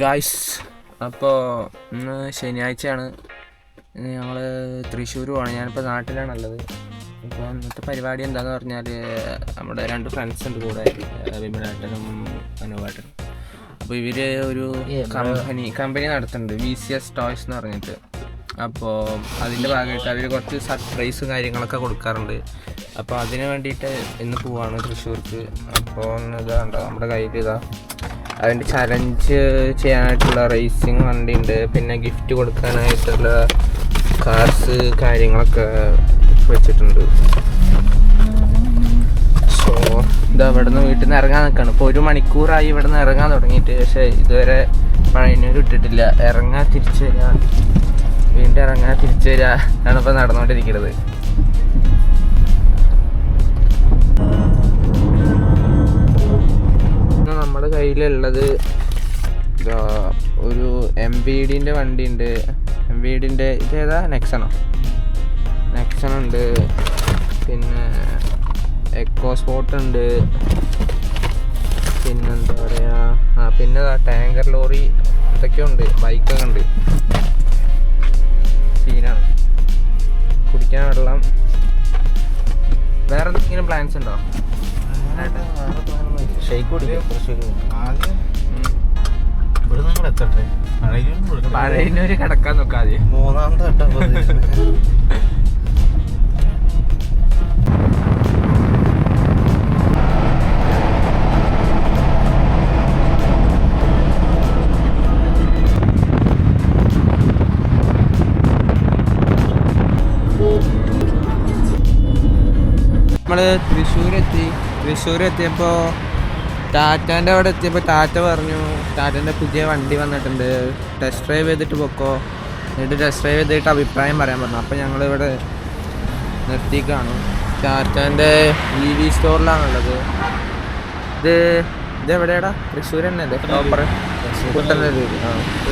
Guys, അപ്പോൾ ഇന്ന് ശനിയാഴ്ചയാണ്. ഞങ്ങൾ തൃശ്ശൂർ പോകണം. ഞാനിപ്പോൾ നാട്ടിലാണുള്ളത്. ഇപ്പോൾ ഇന്നത്തെ പരിപാടി എന്താണെന്ന് പറഞ്ഞാൽ നമ്മുടെ രണ്ട് ഫ്രണ്ട്സ് ഉണ്ട് കൂടെ, വിമലേട്ടനും അനുവേട്ടനും. അപ്പോൾ ഇവർ ഒരു കമ്പനി നടത്തുന്നുണ്ട്, VCS ടോയ്സ് എന്ന് പറഞ്ഞിട്ട്. അപ്പോൾ അതിൻ്റെ ഭാഗമായിട്ട് അവർ കുറച്ച് സർപ്രൈസും കാര്യങ്ങളൊക്കെ കൊടുക്കാറുണ്ട്. അപ്പോൾ അതിന് വേണ്ടിയിട്ട് ഇന്ന് പോവാണ് തൃശ്ശൂർക്ക്. അപ്പോൾ ഇതാണ്ടോ നമ്മുടെ കയ്യിൽ ഇതാ അതിൻ്റെ ചലഞ്ച് ചെയ്യാനായിട്ടുള്ള റേസിങ് വണ്ടി ഉണ്ട്, പിന്നെ ഗിഫ്റ്റ് കൊടുക്കാനായിട്ടുള്ള കാർസ് കാര്യങ്ങളൊക്കെ വെച്ചിട്ടുണ്ട്. സോ ഇതാ ഇവിടെ നിന്ന് വീട്ടിൽ നിന്ന് ഇറങ്ങാൻ നിൽക്കുകയാണ്. ഇപ്പോൾ 1 മണിക്കൂറായി ഇവിടെ നിന്ന് ഇറങ്ങാൻ തുടങ്ങിയിട്ട്. പക്ഷേ ഇതുവരെ പഴയനൂർ ഇട്ടിട്ടില്ല. ഇറങ്ങാൻ തിരിച്ചു വരിക, വീണ്ടും ഇറങ്ങാൻ തിരിച്ചു വരിക ആണ് ഇപ്പോൾ നടന്നുകൊണ്ടിരിക്കുന്നത്. നമ്മുടെ കയ്യിലുള്ളത് ഒരു MVDൻ്റെ വണ്ടി ഉണ്ട്. MVDൻ്റെ ഇതേതാ, നെക്സൺ ഉണ്ട്, പിന്നെ എക്കോ സ്പോർട്ട് ഉണ്ട്, പിന്നെന്താ പറയുക, പിന്നെ ടാങ്കർ ലോറി ഇതൊക്കെ ഉണ്ട്, ബൈക്കൊക്കെ ഉണ്ട്. സീനാണ്. കുടിക്കാൻ വെള്ളം. വേറെ എന്തെങ്കിലും പ്ലാൻസ് ഉണ്ടോ? പഴയനൂര് കിടക്കാൻ നോക്കാതെ 3-ാമത്തെ ഘട്ടം. നമ്മള് തൃശ്ശൂർ എത്തിയപ്പോൾ ടാറ്റാൻ്റെ അവിടെ എത്തിയപ്പോൾ ടാറ്റ പറഞ്ഞു ടാറ്റൻ്റെ പുതിയ വണ്ടി വന്നിട്ടുണ്ട്, ടെസ്റ്റ് ഡ്രൈവ് ചെയ്തിട്ട് പൊക്കോ, എന്നിട്ട് ടെസ്റ്റ് ഡ്രൈവ് ചെയ്തിട്ട് അഭിപ്രായം പറയാൻ പറഞ്ഞു. അപ്പോൾ ഞങ്ങളിവിടെ നിർത്തിക്കാണു. ടാറ്റാൻ്റെ EV സ്റ്റോറിലാണുള്ളത്. ഇത് എവിടെയാടാ? തൃശ്ശൂർ തന്നെ അല്ലേ പ്രോപ്പർ?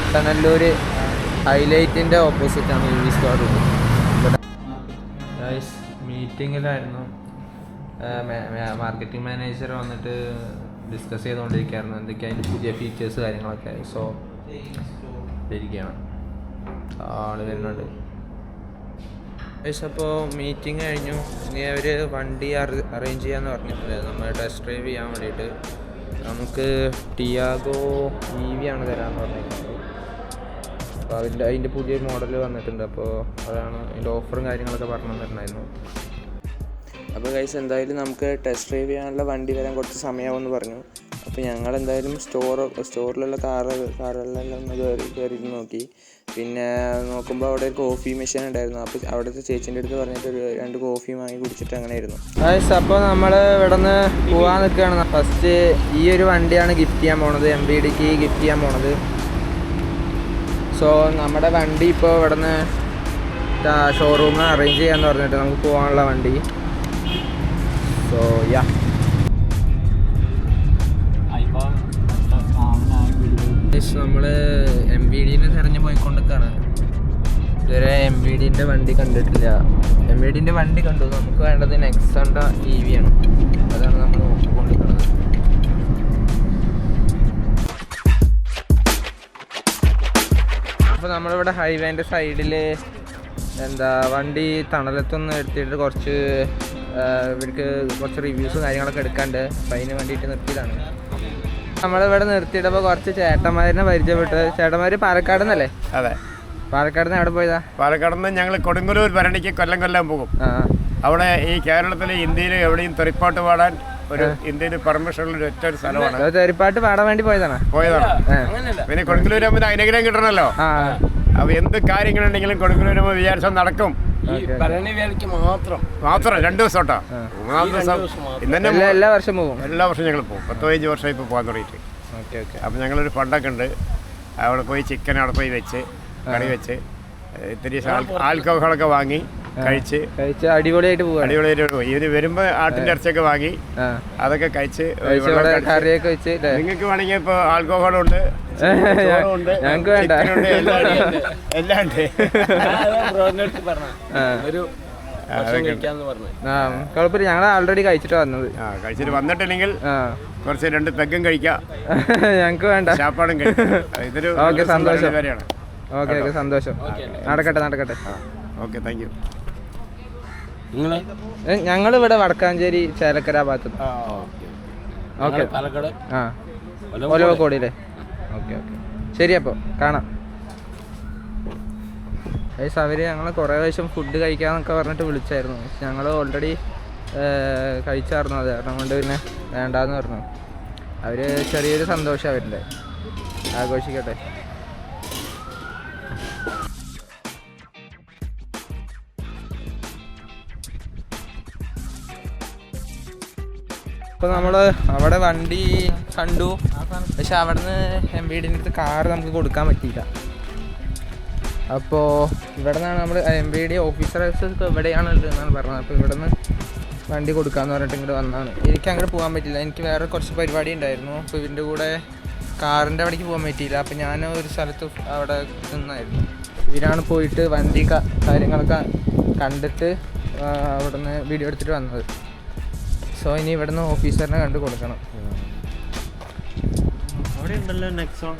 കുട്ടനല്ലൂർ ഹൈലൈറ്റിൻ്റെ ഓപ്പോസിറ്റാണ് EV സ്റ്റോർ. മീറ്റിങ്ങിലായിരുന്നു. മാർക്കറ്റിംഗ് മാനേജർ വന്നിട്ട് ഡിസ്കസ് ചെയ്തുകൊണ്ടിരിക്കുകയായിരുന്നു എന്തൊക്കെയാണ് അതിൻ്റെ പുതിയ ഫീച്ചേഴ്സ് കാര്യങ്ങളൊക്കെ. സോ ഇരിക്കുകയാണ്, ആള് വരുന്നുണ്ട്. അപ്പോൾ മീറ്റിംഗ് കഴിഞ്ഞു. ഇനി അവർ വണ്ടി അറേഞ്ച് ചെയ്യാമെന്ന് പറഞ്ഞിട്ടുണ്ട്, നമ്മൾ ടെസ്റ്റ് ഡ്രൈവ് ചെയ്യാൻ വേണ്ടിയിട്ട്. നമുക്ക് ടിയാഗോ EV ആണ് തരാമെന്ന് പറഞ്ഞിട്ടുണ്ട്. അപ്പോൾ അതിൻ്റെ പുതിയ മോഡൽ വന്നിട്ടുണ്ട്. അപ്പോൾ അതാണ് അതിൻ്റെ ഓഫറും കാര്യങ്ങളൊക്കെ പറഞ്ഞു തന്നിട്ടുണ്ടായിരുന്നു. അപ്പോൾ ഗൈസ്, എന്തായാലും നമുക്ക് ടെസ്റ്റ് ഡ്രൈവ് ചെയ്യാനുള്ള വണ്ടി വരാൻ കുറച്ച് സമയമാകുമെന്ന് പറഞ്ഞു. അപ്പോൾ ഞങ്ങൾ എന്തായാലും സ്റ്റോറിലുള്ള കാറുകളിലെല്ലാം ഒന്ന് കയറി നോക്കി. പിന്നെ നോക്കുമ്പോൾ അവിടെ ഒരു കോഫി മെഷീൻ ഉണ്ടായിരുന്നു. അപ്പോൾ അവിടുത്തെ ചേച്ചീൻ്റെ അടുത്ത് പറഞ്ഞിട്ട് 2 കോഫി വാങ്ങി കുടിച്ചിട്ട് അങ്ങനെയായിരുന്നു ഗൈസ്. അപ്പോൾ നമ്മൾ ഇവിടെ നിന്ന് പോകാൻ നിൽക്കുകയാണ്. ഫസ്റ്റ് ഈ ഒരു വണ്ടിയാണ് ഗിഫ്റ്റ് ചെയ്യാൻ പോണത്, MVDക്ക് ഗിഫ്റ്റ് ചെയ്യാൻ പോണത്. സോ നമ്മുടെ വണ്ടി ഇപ്പോൾ ഇവിടെ നിന്ന് ഷോറൂമിൽ അറേഞ്ച് ചെയ്യാമെന്ന് പറഞ്ഞിട്ട് നമുക്ക് പോകാനുള്ള വണ്ടി. സോ യാ, നമ്മൾ MVDനെ തിരഞ്ഞു പോയിക്കൊണ്ടിരിക്കുകയാണ്. ഇതുവരെ MVDൻ്റെ വണ്ടി കണ്ടിട്ടില്ല. MVDൻ്റെ വണ്ടി കണ്ടു. നമുക്ക് വേണ്ടത് നെക്സോണിൻ്റെ EV ആണ്. അതാണ് നമ്മൾ നോക്കിക്കൊണ്ടിരിക്കുന്നത്. അപ്പോൾ നമ്മളിവിടെ ഹൈവേൻ്റെ സൈഡിൽ വണ്ടി തണലത്തൊന്ന് എടുത്തിട്ട് കുറച്ച് ഇവർക്ക് കുറച്ച് റിവ്യൂസും കാര്യങ്ങളൊക്കെ എടുക്കാണ്ട്. അപ്പോൾ അതിന് വേണ്ടിയിട്ട് നിർത്തിയതാണ്. നമ്മളിവിടെ നിർത്തിയിട്ടപ്പോൾ കുറച്ച് ചേട്ടന്മാരിനെ പരിചയപ്പെട്ട്. ചേട്ടന്മാർ പാലക്കാട് നിന്നല്ലേ? അതെ, പാലക്കാട് നിന്ന് എവിടെ പോയതാ? പാലക്കാട് നിന്ന് ഞങ്ങൾ കൊടുങ്ങല്ലൂർ ഭരണിക്ക് കൊല്ലം പോകും. അവിടെ ഈ കേരളത്തിലെ ഇന്ത്യയിൽ എവിടെയും തെറിപ്പാട്ട് പാടാൻ ഒരു ഇന്ത്യയിൽ പെർമിഷൻ ഉള്ള ഒറ്റ ഒരു സ്ഥലമാണ്. തെറിപ്പാട്ട് പാടാൻ വേണ്ടി പോയതാണ്. പിന്നെ കൊടുങ്ങല്ലൂർ ആകുമ്പോൾ അനുഗ്രഹം കിട്ടണമല്ലോ. അപ്പോൾ എന്ത് കാര്യങ്ങളുണ്ടെങ്കിലും കൊടുങ്ങല്ലൂർ ആകുമ്പോൾ വിചാരിച്ചാൽ നടക്കും. മാത്രം 2 ദിവസം കേട്ടോ. 3-ാമത്തെ ദിവസം ഇന്നെ എല്ലാ വർഷം ഞങ്ങൾ പോകും. 15 വർഷമായി ഇപ്പോൾ പോകാൻ തുടങ്ങിയിട്ട്. അപ്പോൾ ഞങ്ങളൊരു ഫണ്ടൊക്കെ ഉണ്ട്. അവിടെ പോയി ചിക്കൻ അവിടെ പോയി വെച്ച് കറി വെച്ച് ഇത്തിരി ആൽക്കഹോളൊക്കെ വാങ്ങി കഴിച്ച് അടിപൊളിയായിട്ട് പോകും. ഇതിന് വരുമ്പോൾ ആട്ടിൻ്റെ ഇറച്ചിയൊക്കെ വാങ്ങി അതൊക്കെ കഴിച്ച് കറിയൊക്കെ വെച്ച്. നിങ്ങൾക്ക് വേണമെങ്കിൽ ഇപ്പോൾ ആൽക്കഹോളുണ്ട്, ഞങ്ങൾക്ക് വേണ്ട, എല്ലാം ഉണ്ട്. കുഴപ്പമില്ല, ഞങ്ങൾ ആൾറെഡി കഴിച്ചിട്ട് വന്നത്. കഴിച്ചിട്ട് വന്നിട്ടില്ലെങ്കിൽ കുറച്ച് 2 പെഗ്ഗും കഴിക്കാം. ഞങ്ങൾക്ക് വേണ്ട, ചാപ്പാടും കഴിക്കാം. ഇതൊരു സന്തോഷം. കാര്യമാണ്. ഓക്കെ സന്തോഷം. നടക്കട്ടെ. Okay, thank you. ഞങ്ങൾ ഇവിടെ വടക്കാഞ്ചേരി ചേലക്കര ഭാഗത്ത്. ഓക്കെ, ഒലവക്കോടിയിലെ. ഓക്കെ ശരി, അപ്പോൾ കാണാം. അവർ ഞങ്ങൾ കുറേ പ്രാവശ്യം ഫുഡ് കഴിക്കാമെന്നൊക്കെ പറഞ്ഞിട്ട് വിളിച്ചായിരുന്നു. ഞങ്ങൾ ഓൾറെഡി കഴിച്ചായിരുന്നു. അത് കാരണം കൊണ്ട് പിന്നെ വേണ്ടാന്ന് പറഞ്ഞു. അവർ ചെറിയൊരു സന്തോഷം അവരുടെ, ആഘോഷിക്കട്ടെ. ഇപ്പോൾ നമ്മൾ അവിടെ വണ്ടി കണ്ടു, പക്ഷെ അവിടെ നിന്ന് MVDൻ്റെ അടുത്ത് കാറ് നമുക്ക് കൊടുക്കാൻ പറ്റിയില്ല. അപ്പോൾ ഇവിടെ നിന്നാണ് നമ്മൾ MVD ഓഫീസേഴ്സ് ഇവിടെയാണുള്ളത് എന്നാണ് പറഞ്ഞത്. അപ്പോൾ ഇവിടെ നിന്ന് വണ്ടി കൊടുക്കാമെന്ന് പറഞ്ഞിട്ട് ഇങ്ങോട്ട് വന്നതാണ്. എനിക്ക് അങ്ങോട്ട് പോകാൻ പറ്റില്ല, എനിക്ക് വേറെ കുറച്ച് പരിപാടി ഉണ്ടായിരുന്നു. അപ്പോൾ ഇതിൻ്റെ കൂടെ കാറിൻ്റെ അവിടേക്ക് പോകാൻ പറ്റിയില്ല. അപ്പോൾ ഞാൻ ഒരു സ്ഥലത്ത് അവിടെ നിന്നായിരുന്നു. ഇവരാണ് പോയിട്ട് വണ്ടി കാര്യങ്ങളൊക്കെ കണ്ടിട്ട് അവിടെ നിന്ന് വീഡിയോ എടുത്തിട്ട് വന്നത്. സോ ഇനി ഇവിടെ നിന്ന് ഓഫീസറിനെ കണ്ട് കൊടുക്കണം. അവിടെ ഉണ്ടല്ലോ നെക്സോൺ.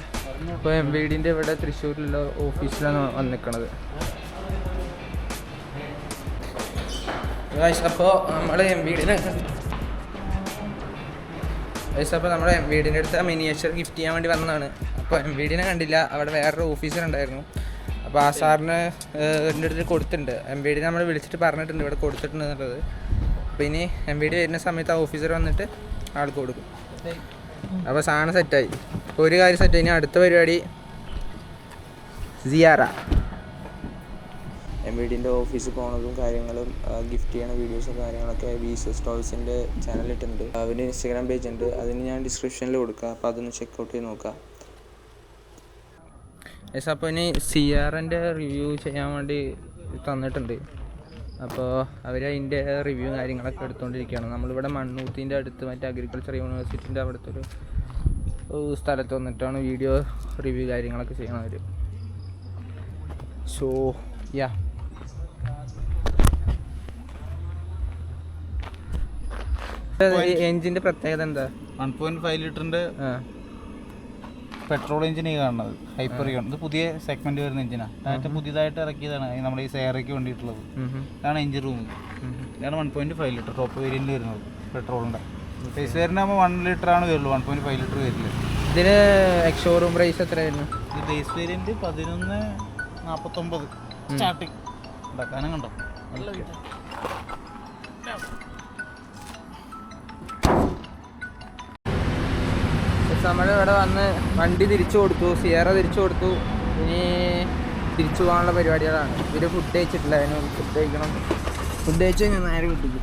ഇപ്പോൾ MVDൻ്റെ ഇവിടെ തൃശ്ശൂരിലുള്ള ഓഫീസിലാണ് വന്നിരിക്കണത്. അപ്പോൾ നമ്മൾ MVDൻ്റെ അടുത്ത് മിനിയേച്ചർ ഗിഫ്റ്റ് ചെയ്യാൻ വേണ്ടി വന്നതാണ്. അപ്പോൾ MVDനെ കണ്ടില്ല, അവിടെ വേറൊരു ഓഫീസർ ഉണ്ടായിരുന്നു. അപ്പോൾ ആ സാറിന് എൻ്റെ അടുത്ത് കൊടുത്തിട്ടുണ്ട്. MVD നമ്മൾ വിളിച്ചിട്ട് പറഞ്ഞിട്ടുണ്ട് ഇവിടെ കൊടുത്തിട്ടുണ്ട് എന്നുള്ളത്. അപ്പോൾ ഇനി MVD വരുന്ന സമയത്ത് ആ ഓഫീസർ വന്നിട്ട് ആൾക്ക് കൊടുക്കും. അപ്പോൾ സാധനം സെറ്റായി. ഇപ്പോൾ ഒരു കാര്യം സെറ്റായി. ഇനി അടുത്ത പരിപാടി സിയാറ. MVDൻ്റെ ഓഫീസിൽ പോകുന്നതും കാര്യങ്ങളും ഗിഫ്റ്റ് ചെയ്യണ വീഡിയോസും കാര്യങ്ങളൊക്കെ VCS ടോയ്സിൻ്റെ ചാനലിട്ടുണ്ട്. അവന് ഇൻസ്റ്റാഗ്രാം പേജ് ഉണ്ട്, അതിന് ഞാൻ ഡിസ്ക്രിപ്ഷനിൽ കൊടുക്കാം. അപ്പോൾ അതൊന്ന് ചെക്കൗട്ട് ചെയ്ത് നോക്കാം. അപ്പോൾ ഇനി സിയാറിൻ്റെ റിവ്യൂ ചെയ്യാൻ വേണ്ടി തന്നിട്ടുണ്ട്. അപ്പോൾ അവർ അതിൻ്റെ റിവ്യൂ കാര്യങ്ങളൊക്കെ എടുത്തുകൊണ്ടിരിക്കുകയാണ്. നമ്മളിവിടെ മണ്ണൂത്തിൻ്റെ അടുത്ത് മറ്റേ അഗ്രികൾച്ചർ യൂണിവേഴ്സിറ്റിൻ്റെ അവിടുത്തെ ഒരു സ്ഥലത്ത് വന്നിട്ടാണ് വീഡിയോ റിവ്യൂ കാര്യങ്ങളൊക്കെ ചെയ്യണവർ. സോ യാ, എഞ്ചിൻ്റെ പ്രത്യേകത എന്താ? 1.5 ലിറ്ററിൻ്റെ പെട്രോൾ എഞ്ചിനാണ് കാണുന്നത്. ഹൈപ്പറിയോൺ. ഇത് പുതിയ സെഗ്മെന്റ് വരുന്ന എഞ്ചിനാണ്. ടാറ്റ പുതിയതായിട്ട് ഇറക്കിയതാണ് നമ്മുടെ ഈ സേറയ്ക്ക് വേണ്ടിയിട്ടുള്ളത്. ഇതാണ് എഞ്ചിൻ റൂം. ഇതാണ് 1.5 ലിറ്റർ ടോപ്പ് വേരിയൻറ്റ് വരുന്നത് പെട്രോളിൻ്റെ. ബേസ് വേരിയൻ്റ് ആകുമ്പോൾ 1 ലിറ്റർ ആണ് വരുള്ളൂ, 1.5 ലിറ്റർ വരില്ല. ഇതിന് ഷോറൂം പ്രൈസ് എത്രയായിരുന്നു? ഇത് ബേസ് വേരിയൻറ്റ് 1149 സ്റ്റാർട്ടിങ്. ഉണ്ടാക്കാനും കണ്ടോ നല്ല വീട്ടാണ്. നമ്മൾ ഇവിടെ വന്ന് വണ്ടി തിരിച്ചു കൊടുത്തു, സിയറ തിരിച്ചു കൊടുത്തു. ഇനി തിരിച്ചു പോകാനുള്ള പരിപാടികളാണ്. ഇവർ ഫുഡ് കഴിച്ചിട്ടില്ല, അതിന് ഫുഡ് കഴിക്കണം. ഫുഡ് കഴിച്ച് കഴിഞ്ഞാൽ നേരെ കിട്ടിക്കും.